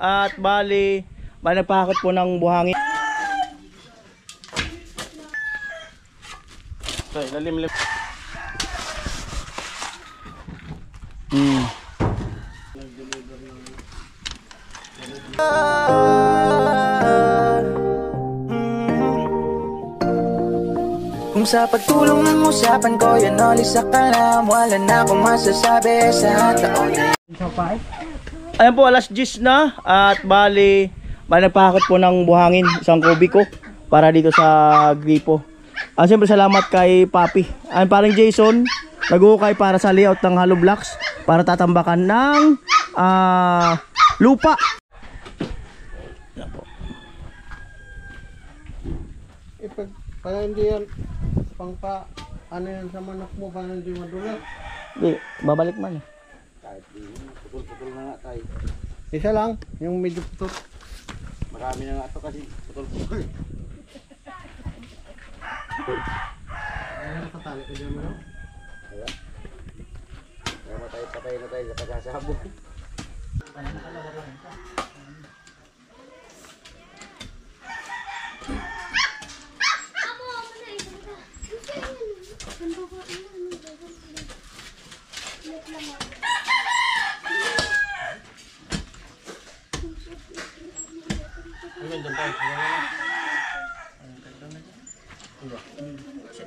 At bali nagpahakot po ng buhangin. So, lalim-lim. Kung sa pagtulong ng usapan ko, yan olis sa kalam. Wala na akong masasabi sa taon. Ayan po, alas 10 na. At bali nagpahakot po ng buhangin, isang kubiko para dito sa gripo. Siyempre salamat kay Papi. Ayan, parang Jason nag-uukay para sa layout ng hollow blocks para tatambakan ng lupa. Ayan po. Kaya hindi yan ano yan sa manok mo, para hindi madulas. Hindi, babalik man. Kahit putol-putol na nga tayo. Isa lang, yung medyo putol. Marami na nga ito kasi putol-putol. Ayan, nakatali ko dyan mo. Ayan. Kaya patay na tayo sa pagkasabog.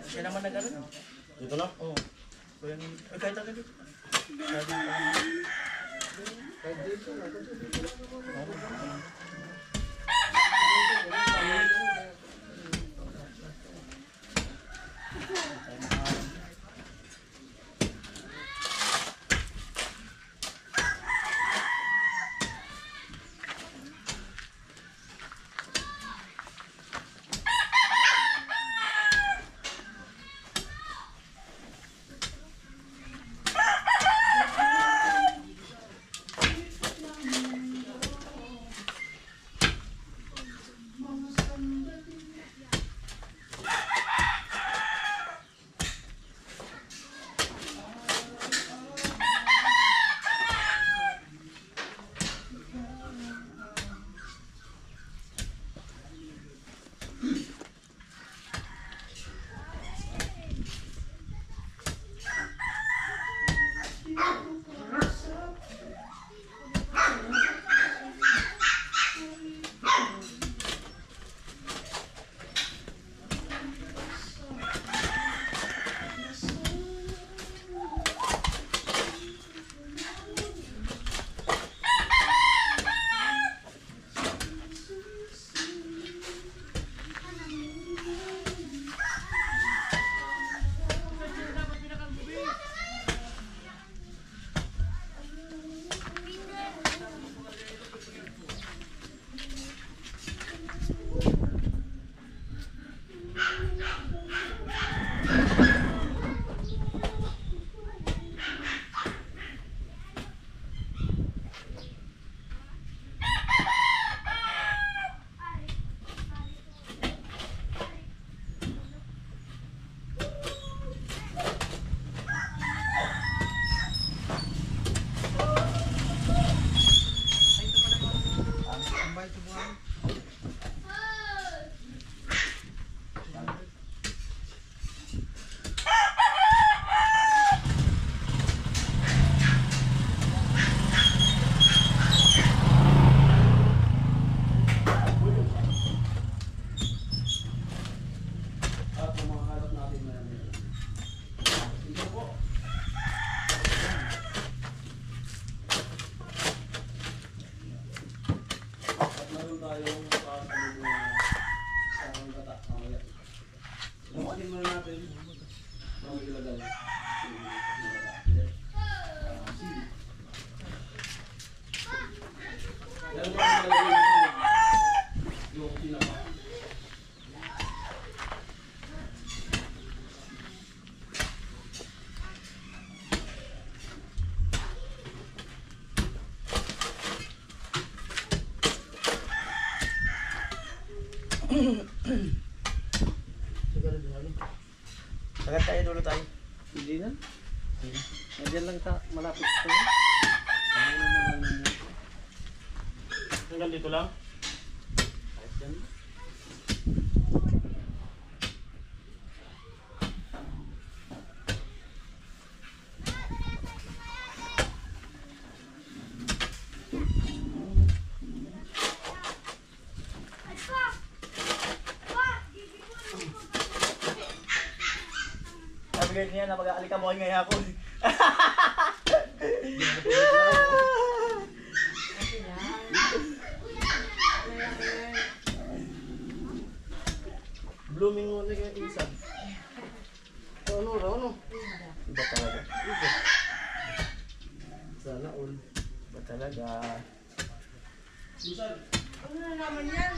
Siya naman nag-ano. Dito na? Oo. Kahit agad dito. Sagad tayo dulo tayo. Hindi na. Nandiyan lang ta malapit ito. Hanggang dito lang? Ayos yan. Sabi kayo niya na mag-aalikamoy ngayon ako. Blooming mo na kayo isa. Ano? Iba talaga. Sana all. Iba talaga. Susan! Ano na naman yan?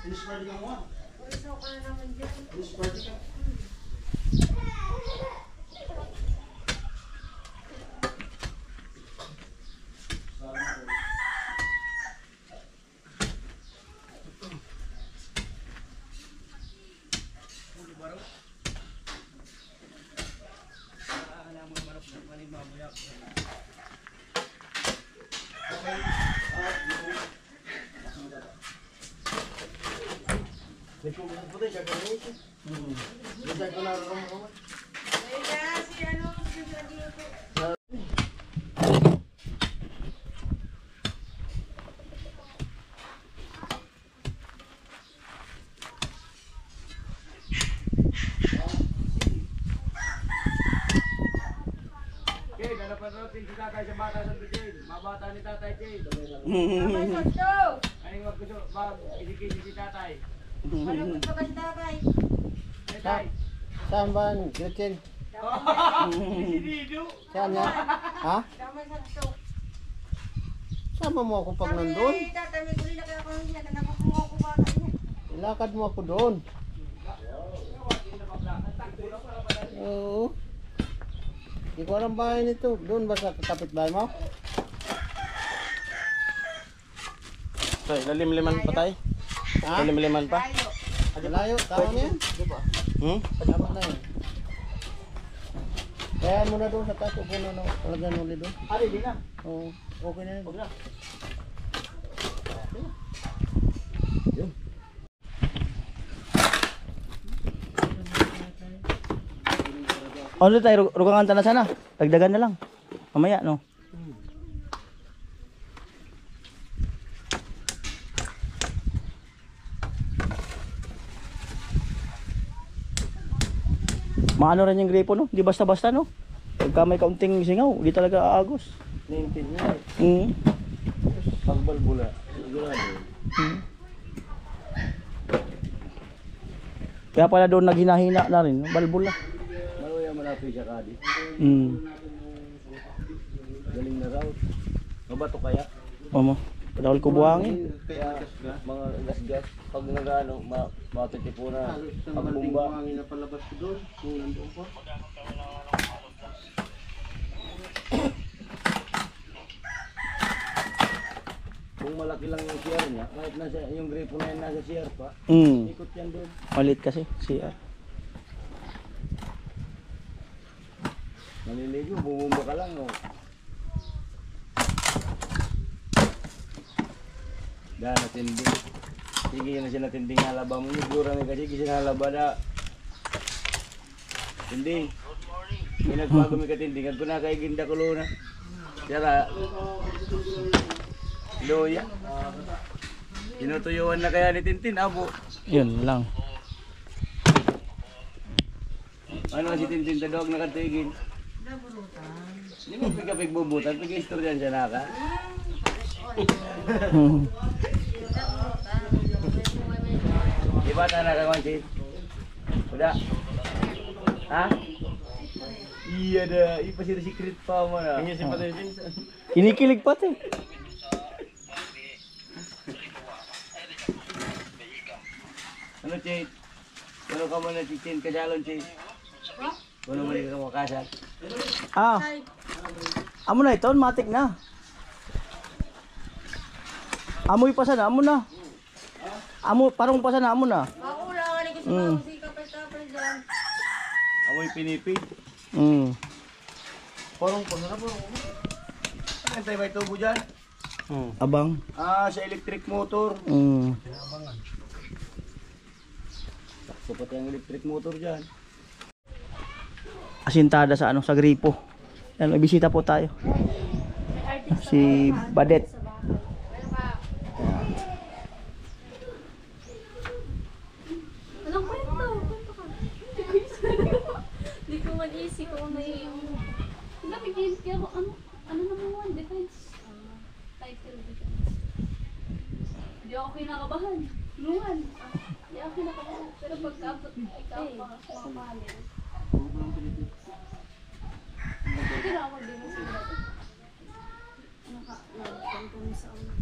Finish party ka mo ah. Isa ka na naman dyan. Finish party ka. Kaya si ano, si dito. Okay, dalapan natin si tatay sa bata sa Jade. Mabata ni tatay Jade. May sasto! Anong magkuso? Isikisi si tatay. Walang magpaganda kay. Tatay. Saan ba ang Gretchen? Si Dido. Saan yan? Ha? Damay sasto. Sama mo ako pag nandun? Sabi, tatay, may guli na kaya ako niya. Nanakukuha ko bata niya. Ilakad mo ako doon. Oo. Hindi ko alam bahay nito. Doon ba sa kapitbahay mo? Tay, lalim-liman pa tay. Ha? Lalim-liman pa. Tayo. Malayo. Tama niyan? Hmm? Tama na yun. Kaya mo na doon sa taas. Upo na ng talagang uli doon. Ali, di na. Oo. Okay na yun. Huwag na. Ano tayo, rugangan ta na sana. Dagdagan na lang. Mamaya, no? Maano rin yung gripo, no? Di basta-basta, no? Pagka may kaunting singaw, di talaga aagos. Naintin niya. Pagbalbula. Kaya pala doon naghina-hina na rin, balbula. Maluya malapit siya kadi. Galing na raw. Mabato kaya? Mama, padawal ko buhangin. Kaya mga gas-gas. Pag nag-ano, matitipo na. Pag bumba. na palabas ko doon. Kung nandoon ko. Kung malaki lang yung CR niya, kahit nasa, yung gripo na yun nasa CR pa, Mm. ikot yan doon. Malit kasi, CR. Maliligo, bumumba ka lang. Oh. Dahil natindi. Sige na siya natinding halaba mo. Yung gura na kasi kasi halaba na. Tinding. Pinagbago may katindingan ko na kay Ginda Kuluna. Tiyara. Loya. Tinutuyuan na kaya ni Tintin, abo. Yun lang. Ano si Tintin tadawag na katigin? Hindi mo pigapigbubutan, pig-istoryan siya naka. Di ba ta nakakonsit? Udah. Ha? Iya dah, ipa sih secret pa mo na. Kanya si Patay Vincent. Kinikilig pati. Ano, Chit? Ano ka mo na chichen ka jalon, Chit? Ano mo ka makasal? Ah, amo na ito, matik na. Amoy pa sana, amo na. Amo, parang pa sana, amo na. Ako lang, ano kasi mga musika pa dyan. Amoy pinipig. Mm. Parang na parang. Ano tayo may tubo dyan? Abang. Sa electric motor. Sapat yung electric motor dyan. Asintada sa sa gripo. Yan, may bisita po tayo. Si Badet. Anong kwento? Kwento ka. Hindi ko mag-isip kung may yung... Hindi, bigyan ko ano naman one, defense. Title defense. Hindi ako kinakabahan. Luhan. Hindi ako kinakabahan. Pero pagkabot, ikaw mga mahalin. Hindi na ako din sigurado. Ano ka? Nagpantong sa una.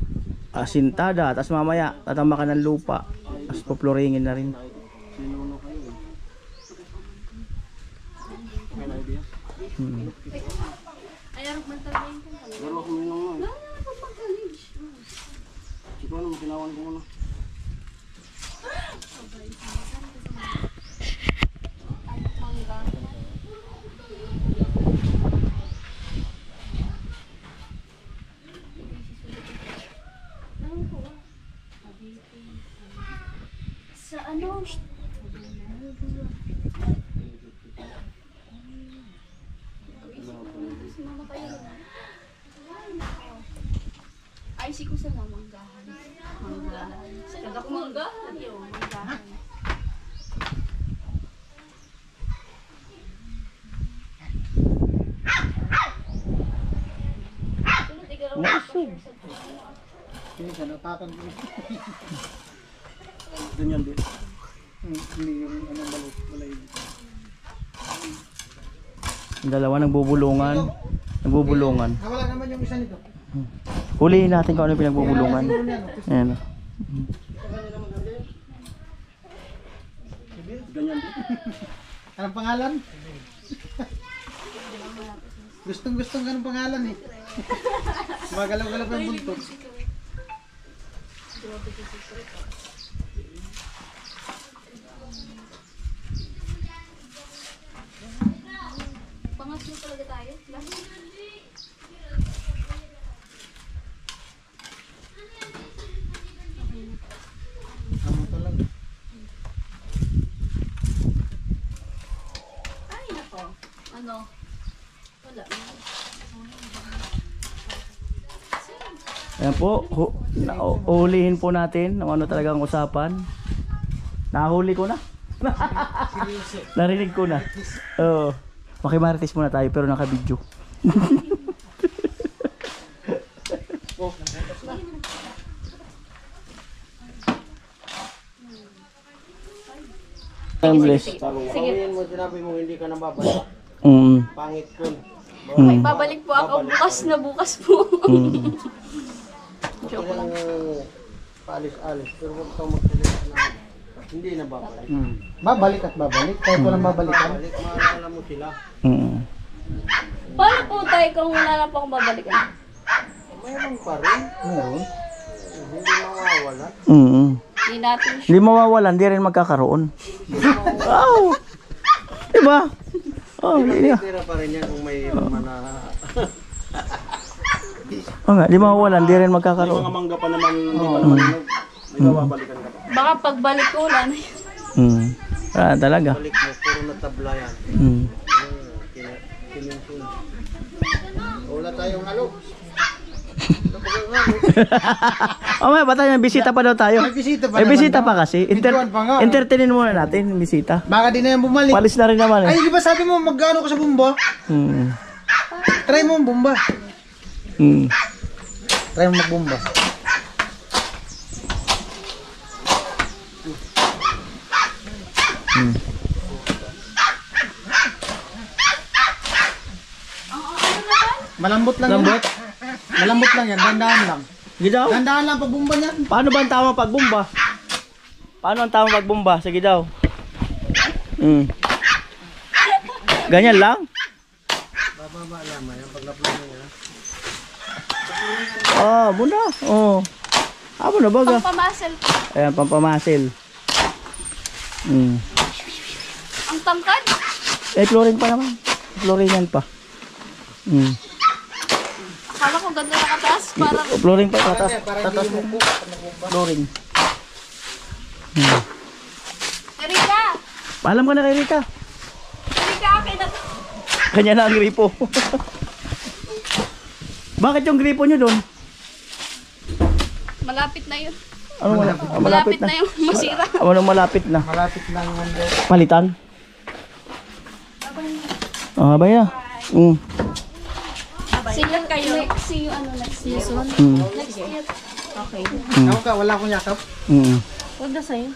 Asintada. Tapos mamaya, tatamba ka ng lupa. Tapos poploringin na rin. Ay, arap man talaga yung kung Laro ako minang nga. Wala na ako pag-college. Siguro naman tinawan ko muna. Sa ano? Sumama kayo rin. Ay, si ko sa manggahan. Manggahan. Kaya ko manggahan yun. Manggahan. Sunod, ikaw lang Nasog. Hindi ka natakan ko. Ganyan din. Hindi yung balay. Ang dalawa nagbubulungan. Nagbubulungan. Wala naman yung isa nito. Huliin natin kung ano yung pinagbubulungan. Ayan. Ganyan din. Anong pangalan? Gustong ganun pangalan eh. Magalaw-galaw pa yung buntot. Pangatlo talaga tayo. Lahat. Ano to lang? Ay, nako. Ano? Wala na. Ayan po. Uhulihin po natin ang ano talagang usapan. Nahuli ko na. Narinig ko na. Oo. Makimarites muna tayo pero naka-video. I'm blessed. Sabihin mo, sinabi mo hindi ka nababalik. Pangit ko. Ay, babalik po ako bukas po. Joke lang. Paalis-alis. Pero huwag kang magsalita na hindi na babalik. Babalik at babalik. Kahit walang babalikan. Babalik, maalala mo sila. Paano po tayo kung wala na po akong babalikan? Mayroon pa rin. Meron. Hindi mawawala. Hindi natin Hindi mawawalan, hindi rin magkakaroon. Wow! Diba? Oh, hindi na. Tira pa rin yan kung may mana. Oh nga, di mawawalan, hindi rin Mga magkakaroon. mangga pa naman hindi pa naman hinog. May babalikan ka pa. Baka pagbalik ko wala na yun. Talaga. Balik mo, puro natabla yan. Kininsun. Wala tayong halo. Oh, may bata yan, bisita pa daw tayo. May bisita pa May naman bisita daw. pa kasi. Pintuan pa nga. Entertainin muna natin yung bisita. Baka di na yan bumalik. Palis na rin naman Ay, eh. di ba sabi mo mag-ano ka sa bumba? Try mo ang bumba. Try mo mag-bumba. Malambot lang Lambot? yan. Malambot lang yan, dandahan lang. Gidaw? Dandahan lang pag bumba niyan. Paano ba ang tamang pagbumba? Paano ang tamang pagbumba? Sige daw. Ganyan lang? Bababa lang yan pag naplan mo yan. Muna. Abo na baga. Pampamasel po. Ayan, pampamasil. Ang tangkad. Flooring pa naman. Flooringan pa. Akala ko ganda nakataas. Parang Flooring pa tatas. Para Tatas hindi mo. mo Flooring. Erika! Paalam ka na kay Rika. Erika, akin na to. Kanya na ang gripo. Bakit yung gripo nyo doon? Malapit na yun. Ano Malapit na yung masira. Ano malapit na? malapit lang ano. Palitan? Ah, bay na. Sigat kayo. See you next season. Next year. Okay. Ako ka, wala akong yakap. Huwag na sa'yo.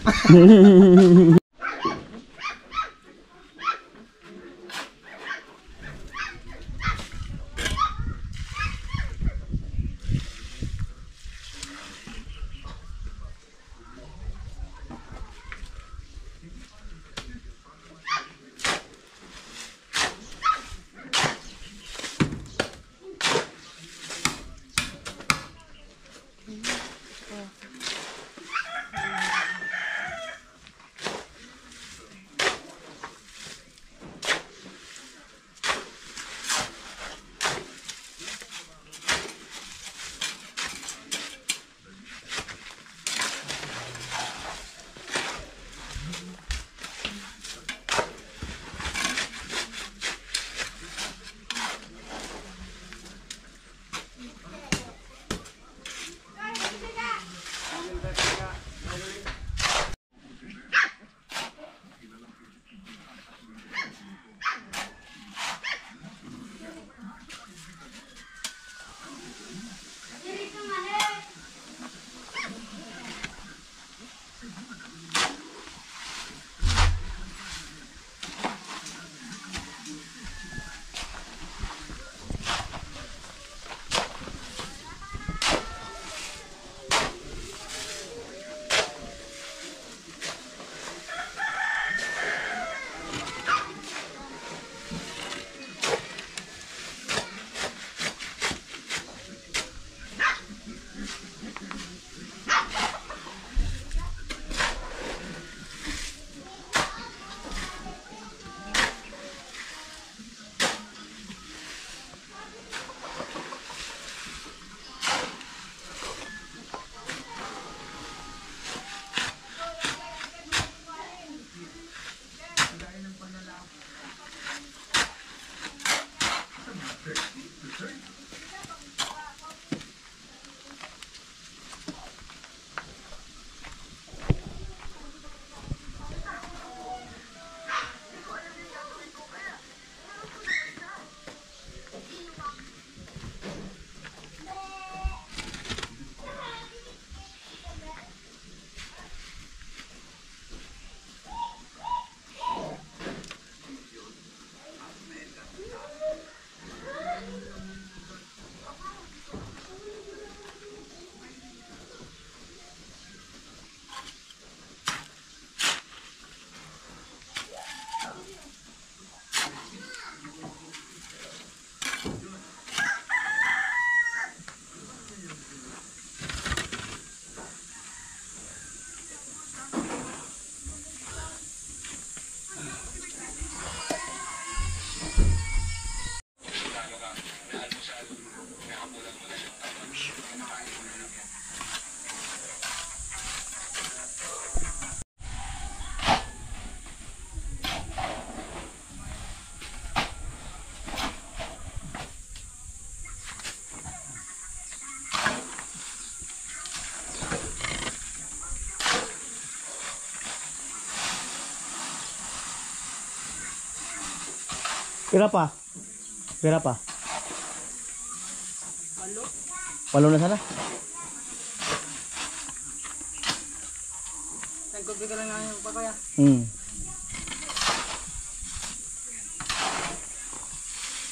Pira pa? Pira pa? 8 na sana? Nagkubi ka lang ngayon pa kaya.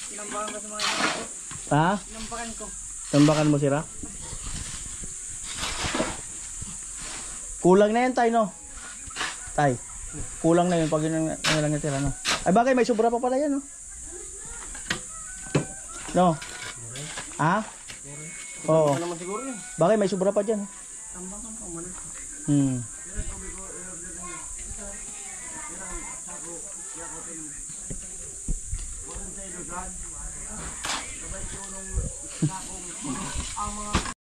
Sinambakan ka sa mga ito ko. Ha? Sinambakan ko. Tambakan mo sira? Kulang na yan tay no? Tay. Kulang na yun pag yun ang lang natira no? Ay bagay may sobra pa pala yan no? No? Ha? Oo. Ano naman siguro yun? Bagay may sobra pa dyan. Tambakan ko muna.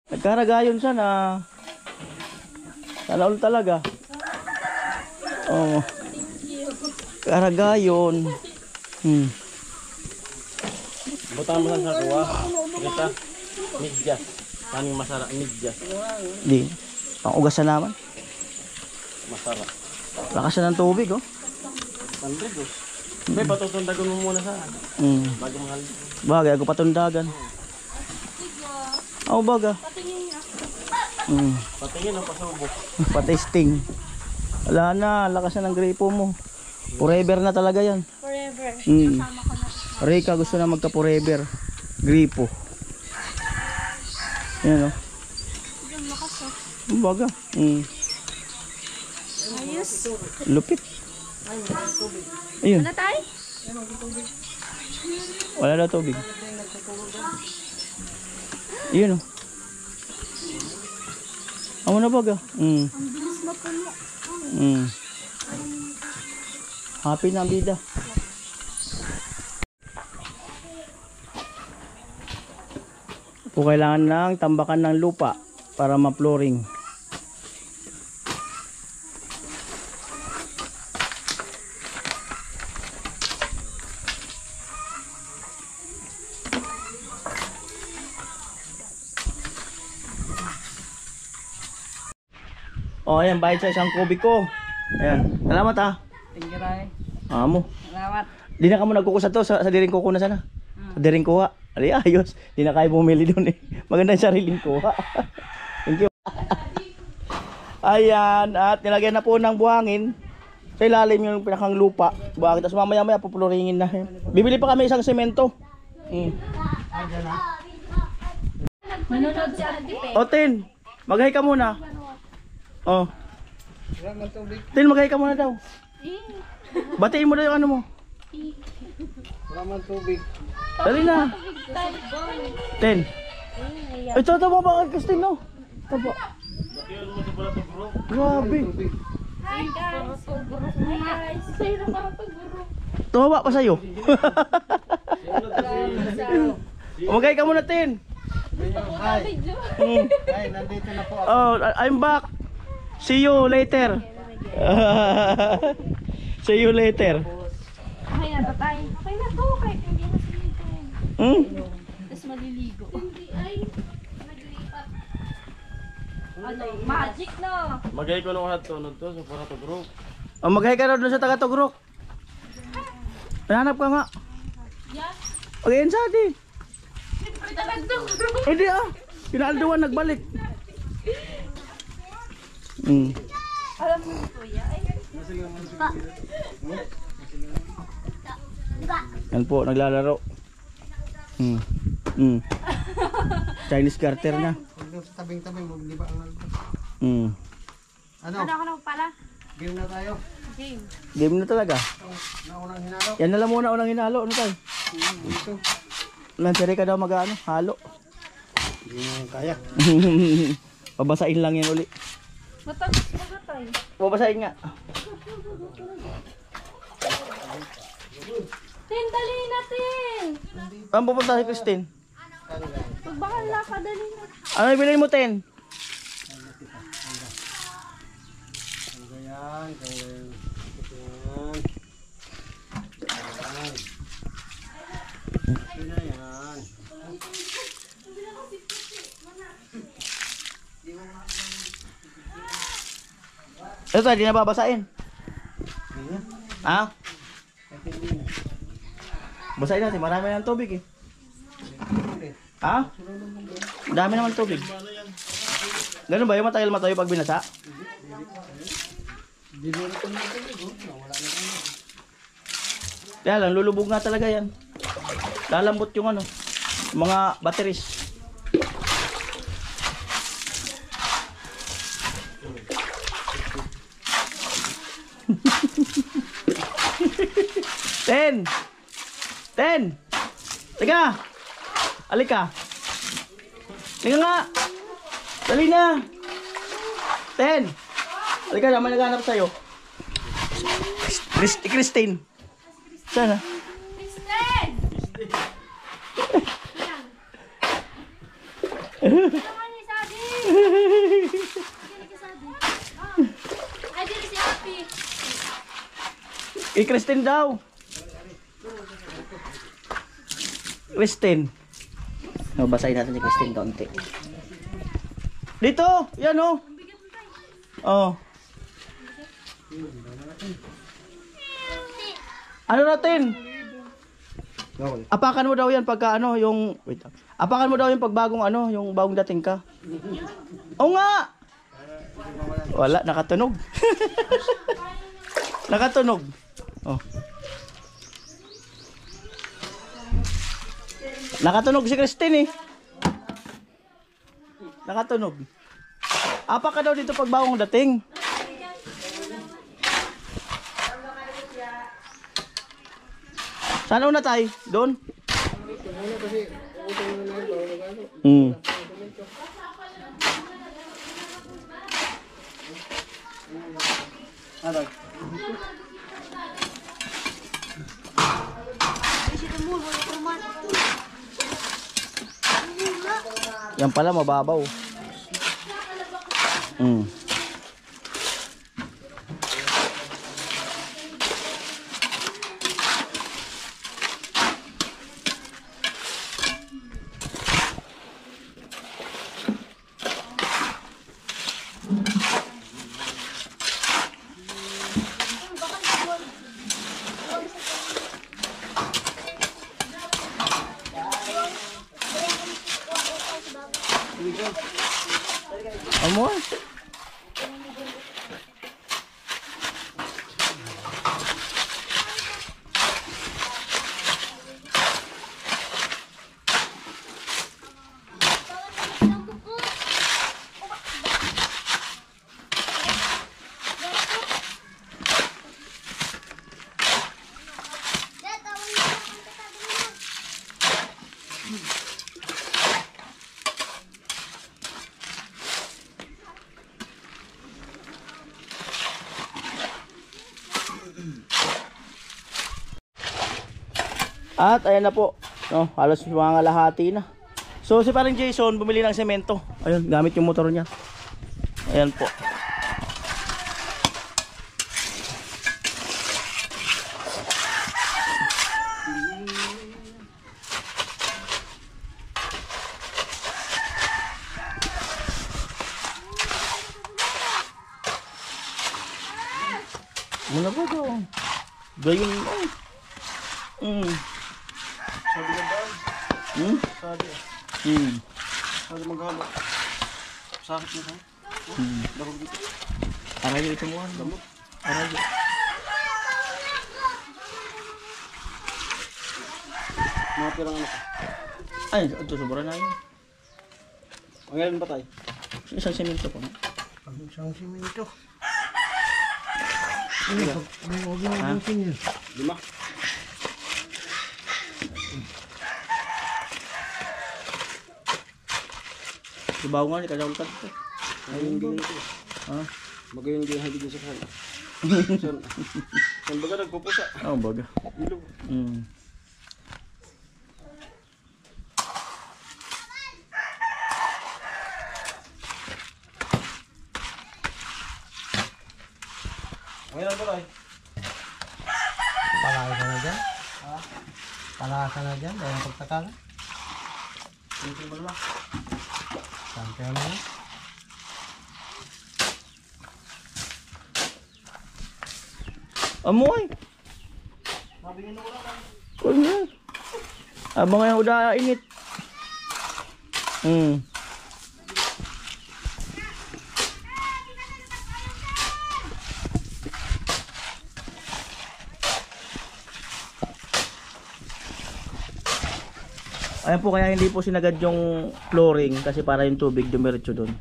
Nagkaragayon siya na. Sana all talaga. Oh. Karagayon. Butang mo sa kuha. Kita. Medyas. Kaming masarap medyas. Di. Pangugas na naman. Masarap. Lakas na ng tubig, oh. Pandrigos. May patutundagon mo muna sa bago mahal. Bagay, ako patundagan. Oh, baga. Patingin ang pasubok. Patesting. Wala na, lakas na ng gripo mo. Forever na talaga yan. Forever. Mm. Rika gusto na magka forever. Gripo. Yan, oh. Yung lakas oh. Baga. Ayos. Lupit. Ayun. Wala tayo? Wala na tubig. Yun, oh. Amo na baga. Ang bilis mapuno. Happy na ang bida. Po kailangan lang tambakan ng lupa para ma-flooring. Oh, ayan, bayad sa isang kubiko. Ayan. Salamat, ah. Thank you, Ray. Amo. Salamat. Di na ka mo nagkukusa to sa diring kuko na sana. Sa diring kuha. Ali, ayos. Di na kayo bumili doon eh. Maganda yung sariling kuha. Thank you. Ayan. At nilagyan na po ng buhangin. Sa ilalim yung pinakang lupa. Buhangin. Tapos mamaya-maya pupuluringin na. Bibili pa kami isang semento. Manunod si Ate Pe. O, Tin. Maghay ka muna. O. Tin, maghay ka muna daw. Batiin mo daw yung ano mo. Wala man tubig. Dali na. Tin. Ito mo ba kay Christine, no? Ito po. Grabe. Hi guys. Hi guys. Sa'yo na parang pag-guru. Tumaba pa sa'yo. Umagay ka muna, Tin. Hi. Hi, nandito na po ako. Oh, I'm back. See you later. See you later. Okay na ba tayo? Okay na to. Kahit hindi na siligo. Tapos maliligo. Hindi ay. Naglipat. Ano? Magic no? Magay ko nung hatunod to sa para to group. Oh, maghay ka na doon sa taga-Tugrok. Hanap ka nga. Yeah. Okay, yan sa atin. Talagdog. Hindi ah. Kinaalduan, nagbalik. Alam mo ni Kuya. Ay. Yan po, naglalaro. Chinese garter na. Huwag sa tabing-tabing, di ba ang nalpas? Ano? Ano pala? Game na tayo. Game. Game na talaga. Naunang hinalo. Yan na lang muna unang hinalo. Ano tayo? Dito. Lansere ka daw mag-ano, halo. Hindi mo kaya. Babasain lang yan uli. Matagas mga tayo. Babasain nga. Tin, dali natin. Saan pupunta si Christine? Magbakal na ka, dali na. Ano ibilin mo, Ten? Ganyan, ganyan. Yan. Yan. Ito tayo, di na babasain. Ha? Basahin natin, marami ng tubig eh. Ha? Dami naman tubig. Ganun ba yung matagal matayo pag binasa? Kaya lang, lulubog nga talaga yan. Lalambot yung ano, mga batteries. Ten! Teka! Alika! Tingnan nga! Dali na! Ten! Alika na, may naghanap sa'yo. Christine! Sana? Kristen! Christine daw. Christine. No, basahin natin si Christine kaunti. Dito, yan oh. Oh. Ano natin? Apakan mo daw yan pagka ano, yung wait. Apakan mo daw yung pagbagong ano, yung bagong dating ka. Oo nga. Wala, nakatunog. Nakatunog. Oh. Nakatunog si Christine eh. Nakatunog. Apa ka daw dito pag bagong dating? Saan una tayo? Doon? Yan pala mababaw. Amor. At ayan na po, no, halos mga lahati na. So si parang Jason bumili ng semento. Ayun, gamit yung motor niya. Ayan po. Muna ba ito? Gayon ay. Sabi ng daan. Sabi. Sabi maghalo. Sakit mo sa'yo. Dahil dito. Arayo ito mo. Damot. Arayo. Mga pirang anak ko. Ay, ito sobra na yun. Ang ilan ba tayo? Isang semento po. Ang isang simento. May huwag yung ubusin yun. 5. Dibaw nga ni kajaltan ko. Ayun din ito. Ha? Magayon din hindi din sa kanya. Saan baga nagpupusa? Oh, baga. Ilog. Ngayon ba tayo? Palaka ka na dyan? Palaka ka na dyan? Dahil ang pagtakalan? Ito ba naman? Sante ka na yan? Amoy. Kung yan. Abang nga yung udah init. Ayan po, kaya hindi po sinagad yung flooring kasi para yung tubig dumiretso doon.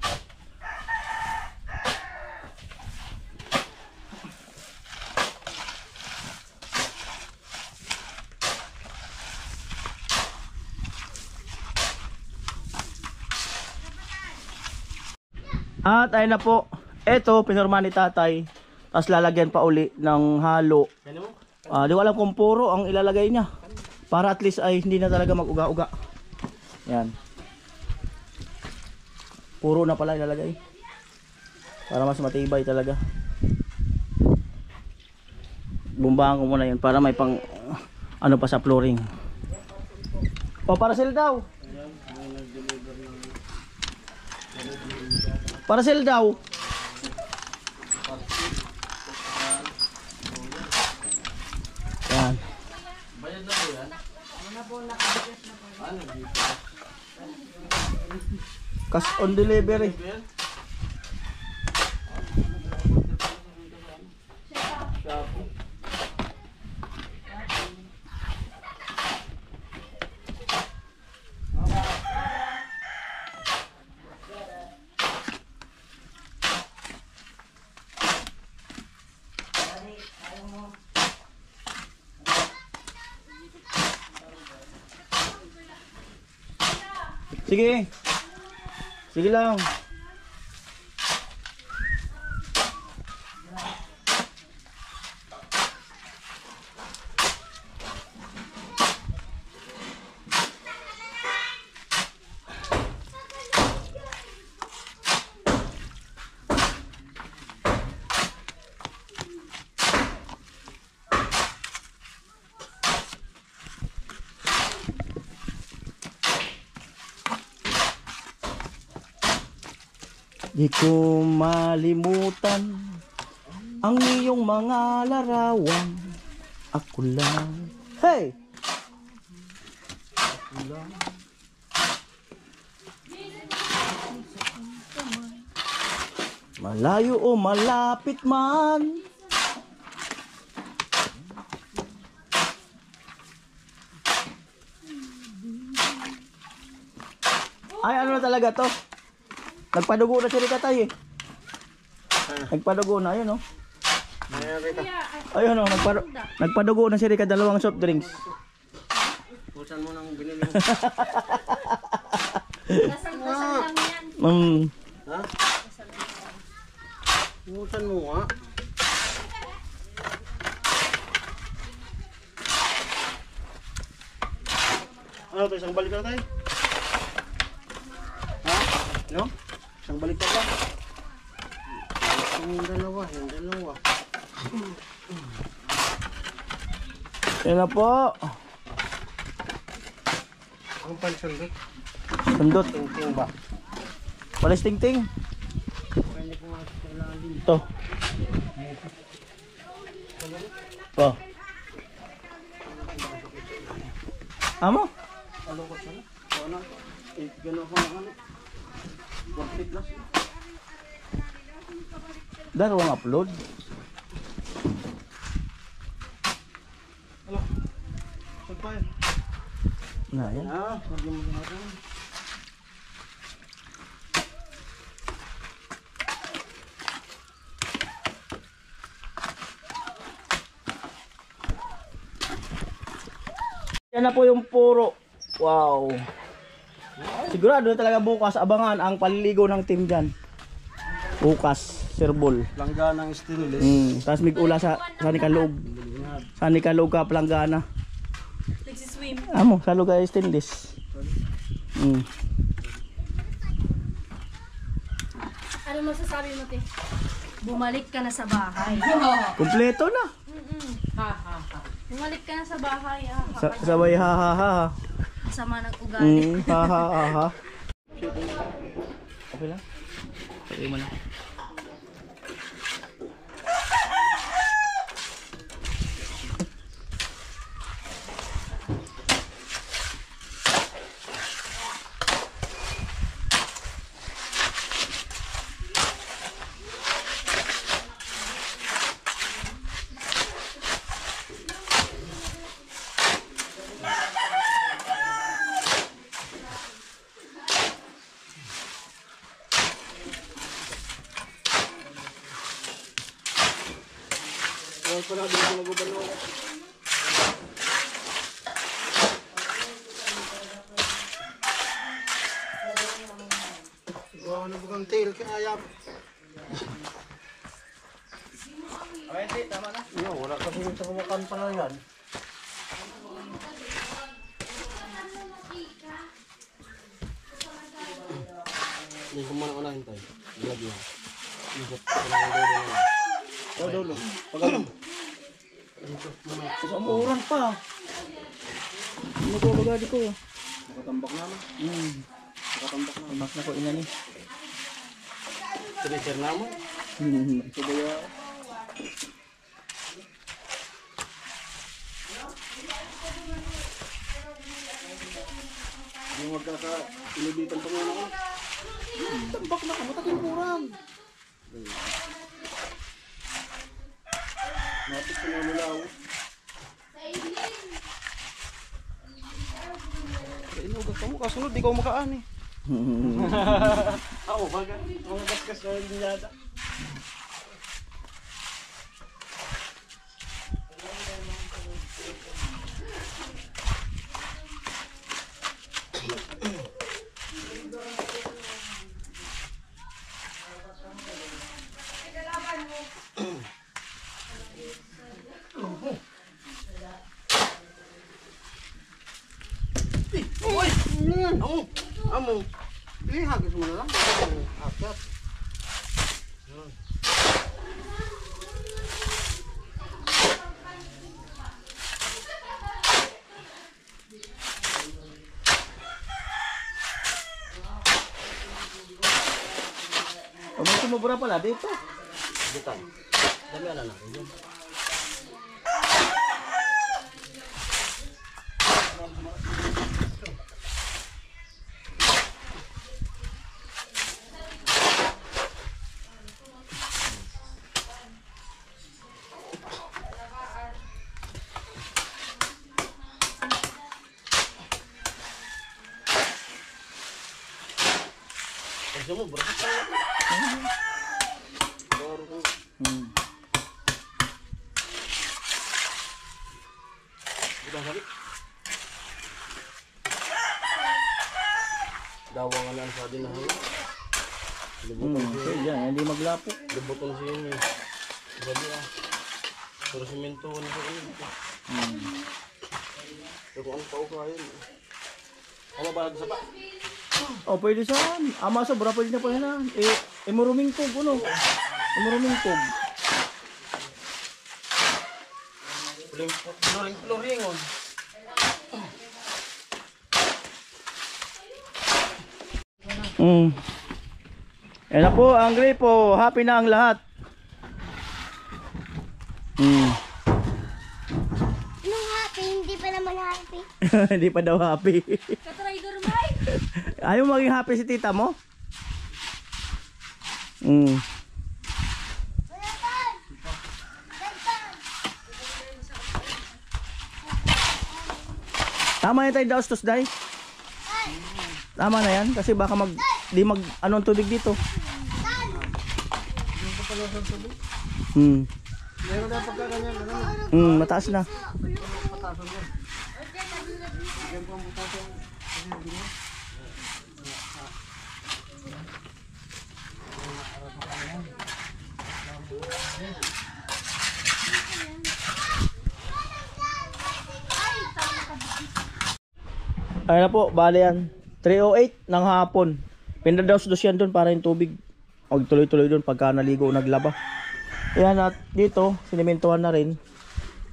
At ayun na po, eto pinorma ni tatay, tapos lalagyan pa uli ng halo. Di ko alam kung puro ang ilalagay niya, para at least ay hindi na talaga mag-uga-uga. Yan, puro na pala ilalagay para mas matibay talaga. bumbahan ko muna yun para may pang ano pa sa flooring. O parcel daw. Parcel daw. Yan. Cash on delivery. Sige. Sige lang. Di ko malimutan ang iyong mga larawan. Ako lang. Hey! Ako lang. Malayo o malapit man. Ay, ano na talaga to? Nagpadugo na si Rika tayo eh. Nagpadugo na, ayun o. Ayun o, nagpadugo na si Rika, 2 soft drinks. Pusan mo nang binili. Dasal-dasal lang yan. Ha? Pusan mo nga. Ano to, isang balik na tayo? Ha? No? Isang balik na ba? Yung dalawa. Yan na po. Ang pansundot. Sundot. Tingting ba? Palis ting-ting. Ito. Oh. Amo? Ano ko sana? Ano? Gano'n ako na ano? 1 plus. Darong upload. Saan pa yan? Na yan. Huwag mo natin. Yan na po yung puro. Wow. Sigurado na talaga bukas abangan ang paliligo ng team dyan. Bukas, Sirbol. Langga ng stainless. Tapos mig-ula sa Nikalog. Sa Nikalog ka planggana. Nagsiswim. Amo, sa lugar stainless. Ano masasabi mo, te? Bumalik ka na sa bahay. Kompleto na. Bumalik ka na sa bahay. Sabay ha ha ha. Sama ng ugali. Ha ha ha ha. Okay lang. Okay mo lang. Ano bugang tail kaya? Okay, tama na. Yo, wala kasi yung sa kumakan pa na yan. Hindi ko muna unahin tayo. Vlog yan. Ikot ko lang ang dulo na yan. Dulo. Pagano. Sa umuran pa. Ano ko bagadi ko? Nakatambak naman. Tambak na ko ina ni. Treasure naman. Ito ba ya? Yung magkaka-ilibitan pa muna ako. Tambak na ka, mataking kurang. Napit ko na nulaw. Inugat ka mo, kasunod, di ka makaan eh. Ako, baga, mga gasgas na hindi yata. Amo. Hagis mo na lang. Akyat. May sumubra pala dito. Dito. Dami ala na. Sumubra. Dawangan lang sa din na hangin. Okay, yan, hindi maglapo. Lubuton siya yun eh. Sabi Pero simento ko na siya yun. Pero ano pa ko yun. Ano ba sa pa? Oh, pwede saan? Ama sobra pwede na pala na. Maruming tog, ano? Maruming tog. Floringon. Yan na po, ang gripo. Happy na ang lahat. Nung happy, hindi pa naman happy. Hindi pa daw happy. Katraidor May! Ayaw maging happy si tita mo? Tama yan tayo daos tos day. Tama na yan kasi baka di mag anong tubig dito. Meron na pagkaganyan. Mataas na. Ayun na po, bale yan. 3:08 ng hapon. Pinadaos-dos yan doon para yung tubig magtuloy-tuloy doon pagka naligo o naglaba. Ayan, at dito, sinimentohan na rin.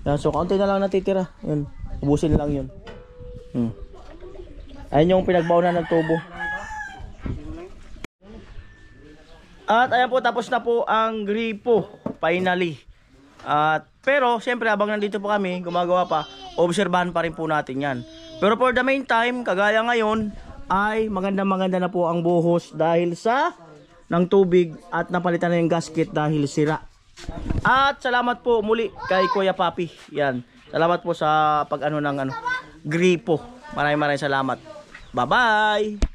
Yan, so kaunti na lang natitira. Yun, ubusin lang yun. Ayun yung pinagbaunan ng tubo. At ayan po, tapos na po ang gripo. Finally. At pero, siyempre, habang nandito po kami, gumagawa pa, obserbahan pa rin po natin yan. Pero for the meantime, kagaya ngayon, ay maganda na po ang buhos dahil sa ng tubig at napalitan na yung gasket dahil sira. At salamat po muli kay Kuya Papi. Yan. Salamat po sa pag-ano ng gripo. Maraming salamat. Bye-bye!